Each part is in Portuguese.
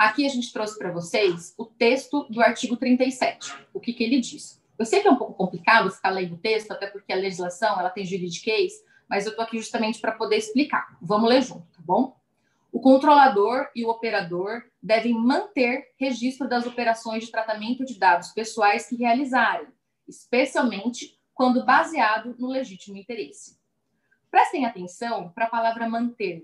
Aqui a gente trouxe para vocês o texto do artigo 37. O que ele diz? Eu sei que é um pouco complicado ficar lendo o texto, até porque a legislação ela tem juridiquês, mas eu estou aqui justamente para poder explicar. Vamos ler junto, tá bom? O controlador e o operador devem manter registro das operações de tratamento de dados pessoais que realizarem, especialmente quando baseado no legítimo interesse. Prestem atenção para a palavra manter,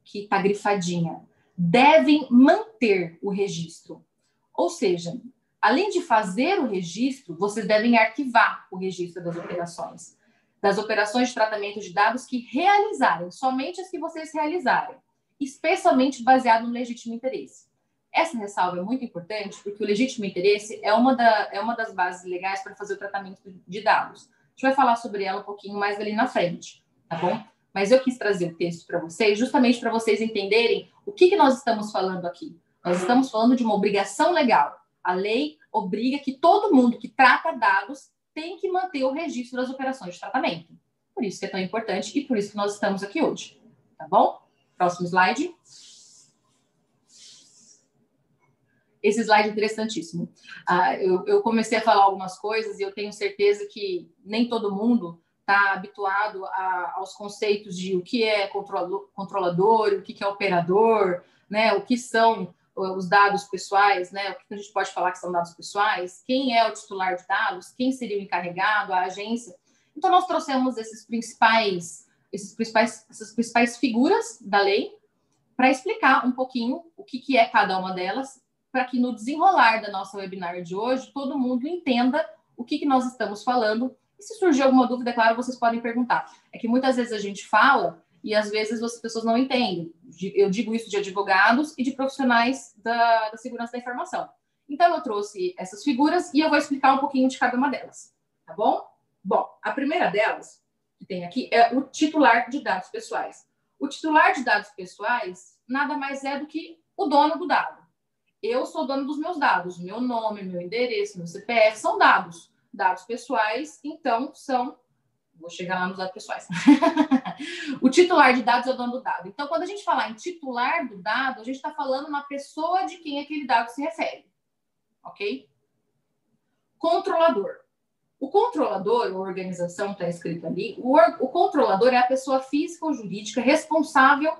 que está grifadinha. Devem manter o registro. Ou seja, além de fazer o registro, vocês devem arquivar o registro das operações de tratamento de dados que realizarem, somente as que vocês realizarem, especialmente baseado no legítimo interesse. Essa ressalva é muito importante porque o legítimo interesse é uma das bases legais para fazer o tratamento de dados. A gente vai falar sobre ela um pouquinho mais ali na frente, tá bom? Mas eu quis trazer o texto para vocês, justamente para vocês entenderem o que nós estamos falando aqui. Nós estamos falando de uma obrigação legal. A lei obriga que todo mundo que trata dados tem que manter o registro das operações de tratamento. Por isso que é tão importante e por isso que nós estamos aqui hoje, tá bom? Próximo slide. Esse slide é interessantíssimo. Eu comecei a falar algumas coisas e eu tenho certeza que nem todo mundo está habituado aos conceitos de o que é controlador, o que é operador, né? O que são os dados pessoais, né? O que a gente pode falar que são dados pessoais, quem é o titular de dados, quem seria o encarregado, a agência. Então, nós trouxemos essas principais figuras da lei para explicar um pouquinho o que é cada uma delas, para que no desenrolar da nossa webinar de hoje, todo mundo entenda o que nós estamos falando. E se surgir alguma dúvida, é claro, vocês podem perguntar. É que muitas vezes a gente fala e às vezes as pessoas não entendem. Eu digo isso de advogados e de profissionais da segurança da informação. Então, eu trouxe essas figuras e eu vou explicar um pouquinho de cada uma delas, tá bom? Bom, a primeira delas, que tem aqui, é o titular de dados pessoais. O titular de dados pessoais nada mais é do que o dono do dado. Eu sou dono dos meus dados, meu nome, meu endereço, meu CPF, são dados. Dados pessoais, então, são... Vou chegar lá nos dados pessoais. O titular de dados é o dono do dado. Então, quando a gente falar em titular do dado, a gente está falando na pessoa de quem aquele dado se refere. Ok? Controlador. O controlador, a organização está escrito ali, o controlador é a pessoa física ou jurídica responsável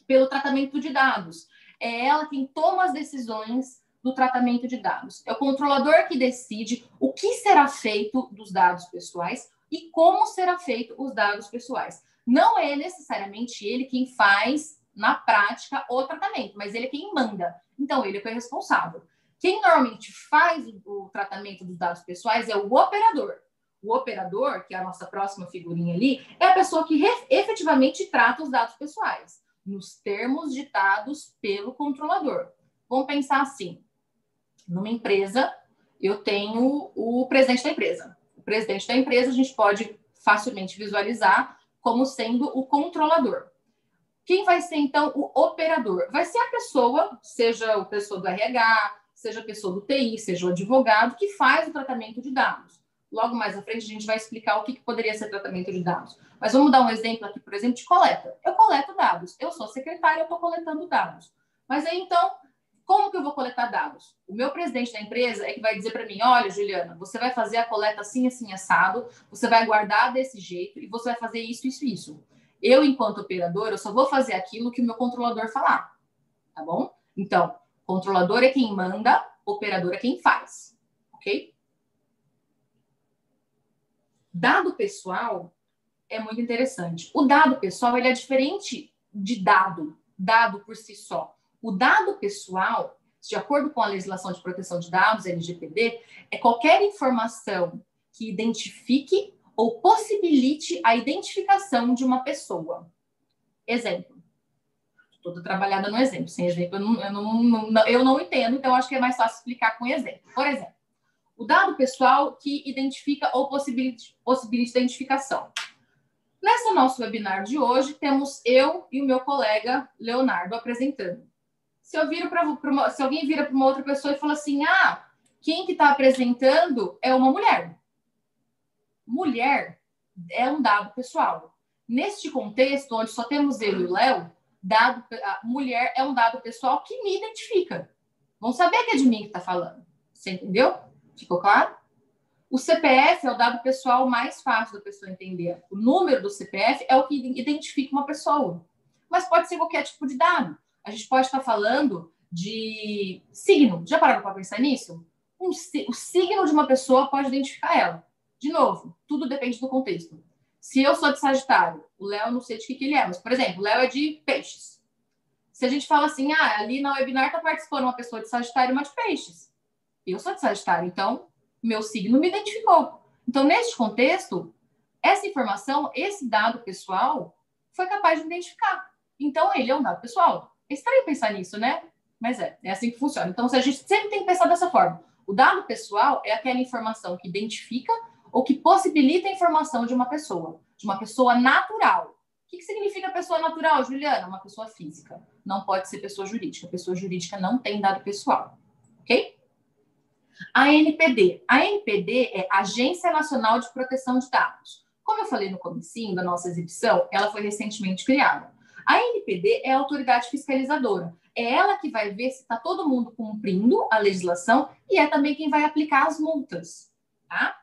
pelo tratamento de dados. É ela quem toma as decisões do tratamento de dados. É o controlador que decide o que será feito dos dados pessoais e como será feito os dados pessoais. Não é necessariamente ele quem faz, na prática, o tratamento, mas ele é quem manda. Então, ele é o responsável. Quem normalmente faz o tratamento dos dados pessoais é o operador. O operador, que é a nossa próxima figurinha ali, é a pessoa que efetivamente trata os dados pessoais, nos termos ditados pelo controlador. Vamos pensar assim. Numa empresa, eu tenho o presidente da empresa. O presidente da empresa a gente pode facilmente visualizar como sendo o controlador. Quem vai ser, então, o operador? Vai ser a pessoa, seja a pessoa do RH, seja a pessoa do TI, seja o advogado, que faz o tratamento de dados. Logo mais à frente, a gente vai explicar o que poderia ser tratamento de dados. Mas vamos dar um exemplo aqui, por exemplo, de coleta. Eu coleto dados. Eu sou secretária, eu estou coletando dados. Mas aí, então, como que eu vou coletar dados? O meu presidente da empresa é que vai dizer para mim, olha, Juliana, você vai fazer a coleta assim, assim, assado, você vai guardar desse jeito e você vai fazer isso, isso, isso. Eu, enquanto operador, eu só vou fazer aquilo que o meu controlador falar, tá bom? Então, controlador é quem manda, operador é quem faz, ok? Dado pessoal é muito interessante. O dado pessoal, ele é diferente de dado por si só. O dado pessoal, de acordo com a legislação de proteção de dados, LGPD, é qualquer informação que identifique ou possibilite a identificação de uma pessoa. Exemplo. Estou trabalhada no exemplo. Sem exemplo, eu não entendo, então acho que é mais fácil explicar com exemplo. Por exemplo, o dado pessoal que identifica ou possibilita identificação. Nesse nosso webinar de hoje, temos eu e o meu colega Leonardo apresentando. Se alguém vira para uma outra pessoa e fala assim, quem que está apresentando é uma mulher. Mulher é um dado pessoal. Neste contexto, onde só temos eu e o Léo, a mulher é um dado pessoal que me identifica. Vão saber que é de mim que está falando. Você entendeu? Ficou claro? O CPF é o dado pessoal mais fácil da pessoa entender. O número do CPF é o que identifica uma pessoa. Mas pode ser qualquer tipo de dado. A gente pode estar falando de signo. Já pararam para pensar nisso? O signo de uma pessoa pode identificar ela. De novo, tudo depende do contexto. Se eu sou de Sagitário, o Léo não sei de que ele é, mas, por exemplo, o Léo é de Peixes. Se a gente fala assim, ali na webinar está participando uma pessoa de Sagitário e uma de Peixes. Eu sou de Sagitário, então meu signo me identificou. Então, neste contexto, essa informação, esse dado pessoal, foi capaz de identificar. Então, ele é um dado pessoal. É estranho pensar nisso, né? Mas é assim que funciona. Então, a gente sempre tem que pensar dessa forma. O dado pessoal é aquela informação que identifica ou que possibilita a informação de uma pessoa natural. O que significa pessoa natural, Juliana? Uma pessoa física. Não pode ser pessoa jurídica. Pessoa jurídica não tem dado pessoal. Ok? A ANPD. A ANPD é Agência Nacional de Proteção de Dados. Como eu falei no comecinho da nossa exibição, ela foi recentemente criada. A ANPD é a autoridade fiscalizadora. É ela que vai ver se está todo mundo cumprindo a legislação e é também quem vai aplicar as multas. Tá?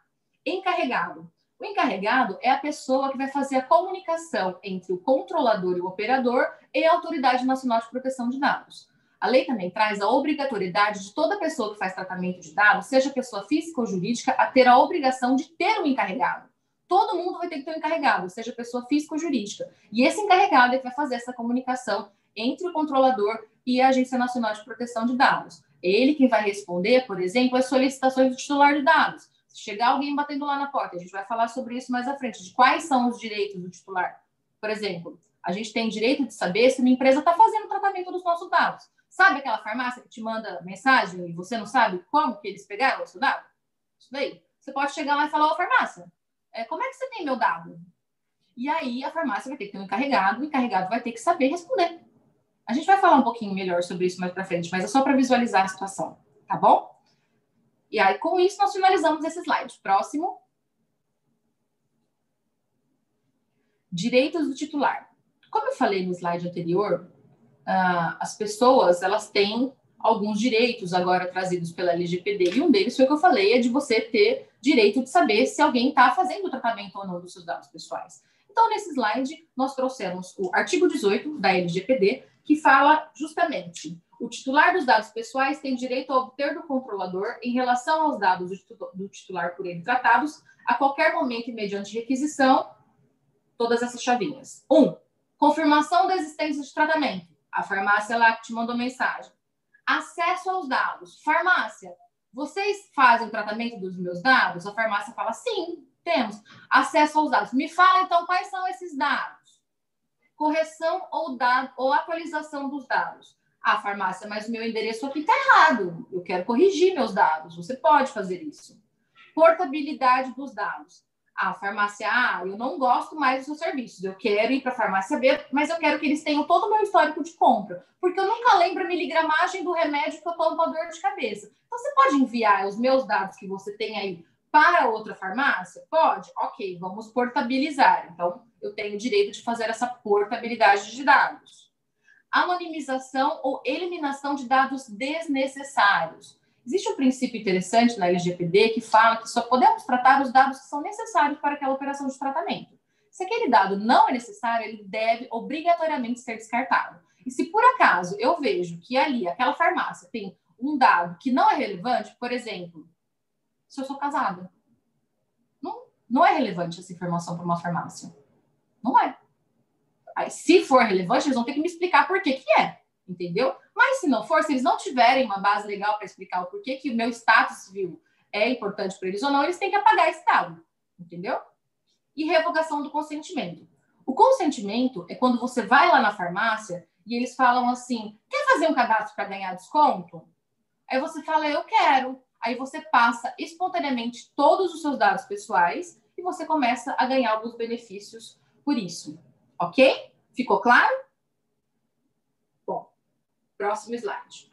Encarregado. O encarregado é a pessoa que vai fazer a comunicação entre o controlador e o operador e a Autoridade Nacional de Proteção de Dados. A lei também traz a obrigatoriedade de toda pessoa que faz tratamento de dados, seja pessoa física ou jurídica, a ter a obrigação de ter um encarregado. Todo mundo vai ter que ter um encarregado, seja pessoa física ou jurídica. E esse encarregado é que vai fazer essa comunicação entre o controlador e a Agência Nacional de Proteção de Dados. Ele que vai responder, por exemplo, as solicitações do titular de dados. Se chegar alguém batendo lá na porta, a gente vai falar sobre isso mais à frente, de quais são os direitos do titular. Por exemplo, a gente tem direito de saber se uma empresa está fazendo tratamento dos nossos dados. Sabe aquela farmácia que te manda mensagem e você não sabe como que eles pegaram o seu dado? Isso daí. Você pode chegar lá e falar, ô farmácia, como é que você tem meu dado? E aí a farmácia vai ter que ter um encarregado, o encarregado vai ter que saber responder. A gente vai falar um pouquinho melhor sobre isso mais para frente, mas é só para visualizar a situação, tá bom? E aí, com isso, nós finalizamos esse slide. Próximo. Direitos do titular. Como eu falei no slide anterior, as pessoas, elas têm alguns direitos agora trazidos pela LGPD, e um deles foi o que eu falei, é de você ter direito de saber se alguém está fazendo o tratamento ou não dos seus dados pessoais. Então, nesse slide, nós trouxemos o artigo 18 da LGPD, que fala justamente: o titular dos dados pessoais tem direito a obter do controlador, em relação aos dados do titular por ele tratados, a qualquer momento e mediante requisição, todas essas chavinhas. 1. Confirmação da existência de tratamento. A farmácia lá que te mandou mensagem. Acesso aos dados. Farmácia, vocês fazem o tratamento dos meus dados? A farmácia fala, sim, temos. Acesso aos dados. Me fala, então, quais são esses dados? Correção ou atualização dos dados. Ah, farmácia, mas o meu endereço aqui está errado. Eu quero corrigir meus dados. Você pode fazer isso. Portabilidade dos dados. A farmácia A, eu não gosto mais dos seus serviços. Eu quero ir para a farmácia B, mas eu quero que eles tenham todo o meu histórico de compra, porque eu nunca lembro a miligramagem do remédio que eu tomo para dor de cabeça. Então, você pode enviar os meus dados que você tem aí para outra farmácia? Pode? Ok, vamos portabilizar. Então, eu tenho o direito de fazer essa portabilidade de dados. Anonimização ou eliminação de dados desnecessários. Existe um princípio interessante na LGPD que fala que só podemos tratar os dados que são necessários para aquela operação de tratamento. Se aquele dado não é necessário, ele deve obrigatoriamente ser descartado. E se por acaso eu vejo que ali, aquela farmácia, tem um dado que não é relevante, por exemplo, se eu sou casada, não é relevante essa informação para uma farmácia. Não é. Aí, se for relevante, eles vão ter que me explicar por que é. Entendeu? Mas se não for, se eles não tiverem uma base legal para explicar o porquê que o meu status civil é importante para eles ou não, eles têm que apagar esse dado. Entendeu? E revogação do consentimento. O consentimento é quando você vai lá na farmácia e eles falam assim, quer fazer um cadastro para ganhar desconto? Aí você fala, eu quero. Aí você passa espontaneamente todos os seus dados pessoais e você começa a ganhar alguns benefícios por isso. Ok? Ficou claro? Bom, próximo slide.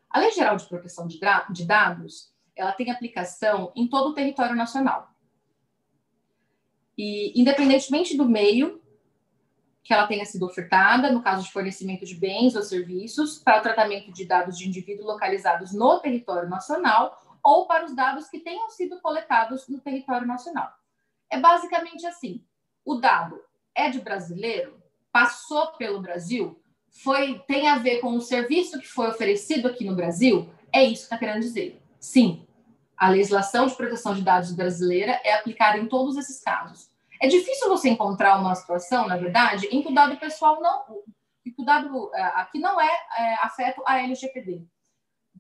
A Lei Geral de Proteção de Dados, ela tem aplicação em todo o território nacional. E, independentemente do meio que ela tenha sido ofertada, no caso de fornecimento de bens ou serviços, para o tratamento de dados de indivíduos localizados no território nacional ou para os dados que tenham sido coletados no território nacional. É basicamente assim, o dado é de brasileiro, passou pelo Brasil, tem a ver com o serviço que foi oferecido aqui no Brasil, é isso que está querendo dizer. Sim, a legislação de proteção de dados brasileira é aplicada em todos esses casos. É difícil você encontrar uma situação, na verdade, em que o dado pessoal não, que o dado aqui não é afeto à LGPD.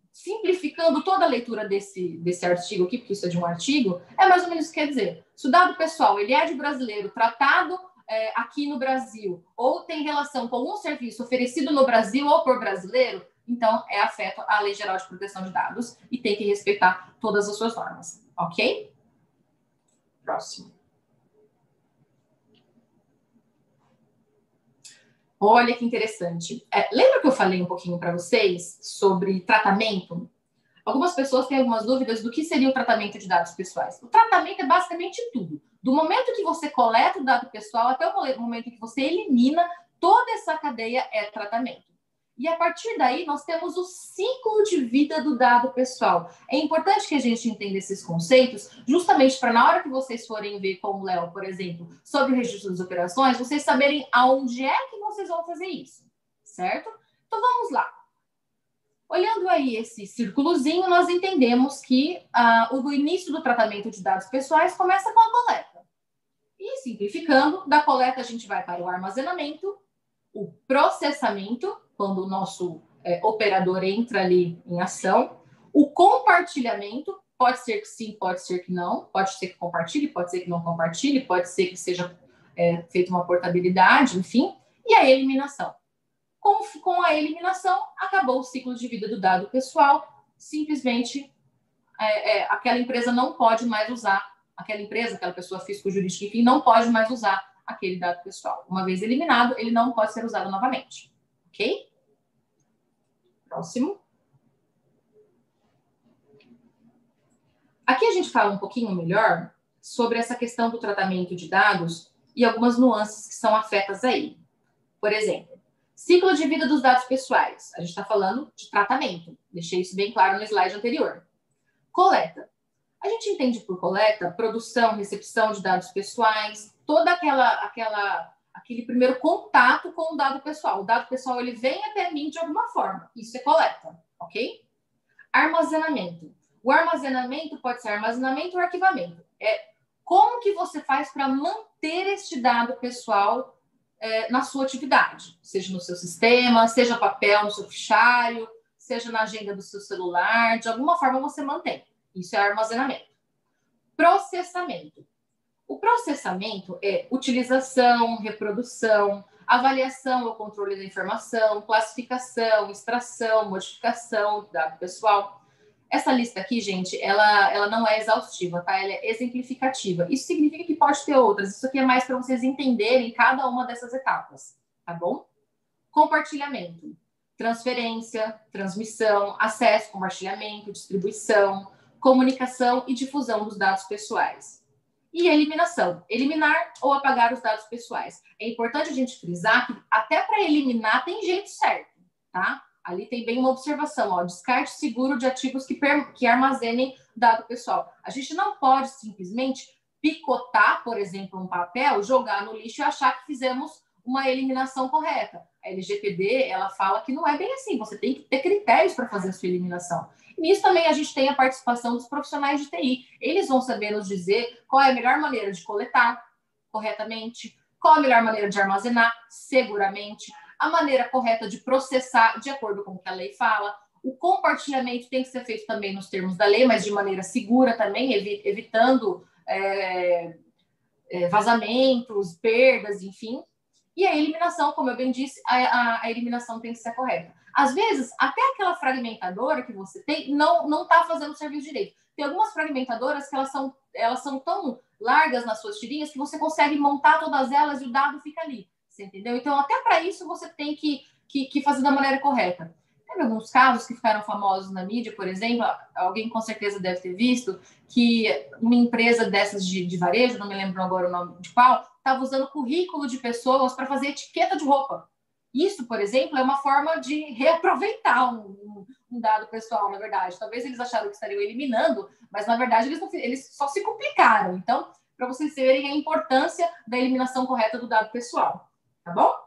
Simplificando toda a leitura desse artigo aqui, porque isso é de um artigo, é mais ou menos o que quer dizer. Se o dado pessoal ele é de brasileiro, tratado aqui no Brasil, ou tem relação com um serviço oferecido no Brasil ou por brasileiro, então é afeto à Lei Geral de Proteção de Dados e tem que respeitar todas as suas normas, ok? Próximo. Olha que interessante. Lembra que eu falei um pouquinho para vocês sobre tratamento? Algumas pessoas têm algumas dúvidas do que seria o tratamento de dados pessoais. O tratamento é basicamente tudo. Do momento que você coleta o dado pessoal até o momento que você elimina, toda essa cadeia é tratamento. E a partir daí, nós temos o ciclo de vida do dado pessoal. É importante que a gente entenda esses conceitos, justamente para na hora que vocês forem ver com o Léo, por exemplo, sobre o registro das operações, vocês saberem aonde é que vocês vão fazer isso, certo? Então, vamos lá. Olhando aí esse círculozinho, nós entendemos que o início do tratamento de dados pessoais começa com a coleta. E, simplificando, da coleta a gente vai para o armazenamento, o processamento, quando o nosso operador entra ali em ação, o compartilhamento, pode ser que sim, pode ser que não, pode ser que compartilhe, pode ser que não compartilhe, pode ser que seja feita uma portabilidade, enfim, e a eliminação. Com a eliminação, acabou o ciclo de vida do dado pessoal, simplesmente aquela empresa não pode mais usar, aquela pessoa física ou jurídica, enfim, não pode mais usar aquele dado pessoal. Uma vez eliminado, ele não pode ser usado novamente. Ok? Próximo. Aqui a gente fala um pouquinho melhor sobre essa questão do tratamento de dados e algumas nuances que são afetas aí. Por exemplo, ciclo de vida dos dados pessoais. A gente está falando de tratamento. Deixei isso bem claro no slide anterior. Coleta. A gente entende por coleta produção, recepção de dados pessoais, toda aquele primeiro contato com o dado pessoal. O dado pessoal ele vem até mim de alguma forma. Isso é coleta, ok? Armazenamento. O armazenamento pode ser armazenamento ou arquivamento. Como que você faz para manter este dado pessoal na sua atividade? Seja no seu sistema, seja papel no seu fichário, seja na agenda do seu celular, de alguma forma você mantém. Isso é armazenamento. Processamento. O processamento é utilização, reprodução, avaliação ou controle da informação, classificação, extração, modificação do dado pessoal. Essa lista aqui, gente, ela não é exaustiva, tá? Ela é exemplificativa. Isso significa que pode ter outras. Isso aqui é mais para vocês entenderem cada uma dessas etapas, tá bom? Compartilhamento. Transferência, transmissão, acesso, compartilhamento, distribuição, comunicação e difusão dos dados pessoais. E eliminação, eliminar ou apagar os dados pessoais. É importante a gente frisar que até para eliminar tem jeito certo, tá? Ali tem bem uma observação, ó, descarte seguro de ativos que armazenem dado pessoal. A gente não pode simplesmente picotar, por exemplo, um papel, jogar no lixo e achar que fizemos uma eliminação correta. A LGPD, ela fala que não é bem assim, você tem que ter critérios para fazer a sua eliminação. E nisso também a gente tem a participação dos profissionais de TI. Eles vão saber nos dizer qual é a melhor maneira de coletar corretamente, qual a melhor maneira de armazenar seguramente, a maneira correta de processar de acordo com o que a lei fala. O compartilhamento tem que ser feito também nos termos da lei, mas de maneira segura também, evitando vazamentos, perdas, enfim. E a eliminação, como eu bem disse, a eliminação tem que ser correta. Às vezes, até aquela fragmentadora que você tem não está fazendo o serviço direito. Tem algumas fragmentadoras que elas são tão largas nas suas tirinhas que você consegue montar todas elas e o dado fica ali. Você entendeu? Então, até para isso, você tem que fazer da maneira correta. Teve alguns casos que ficaram famosos na mídia, por exemplo, alguém com certeza deve ter visto, que uma empresa dessas de varejo, não me lembro agora o nome de qual, estava usando currículo de pessoas para fazer etiqueta de roupa. Isso, por exemplo, é uma forma de reaproveitar um dado pessoal, na verdade. Talvez eles acharam que estariam eliminando, mas, na verdade, eles só se complicaram. Então, para vocês verem a importância da eliminação correta do dado pessoal. Tá bom?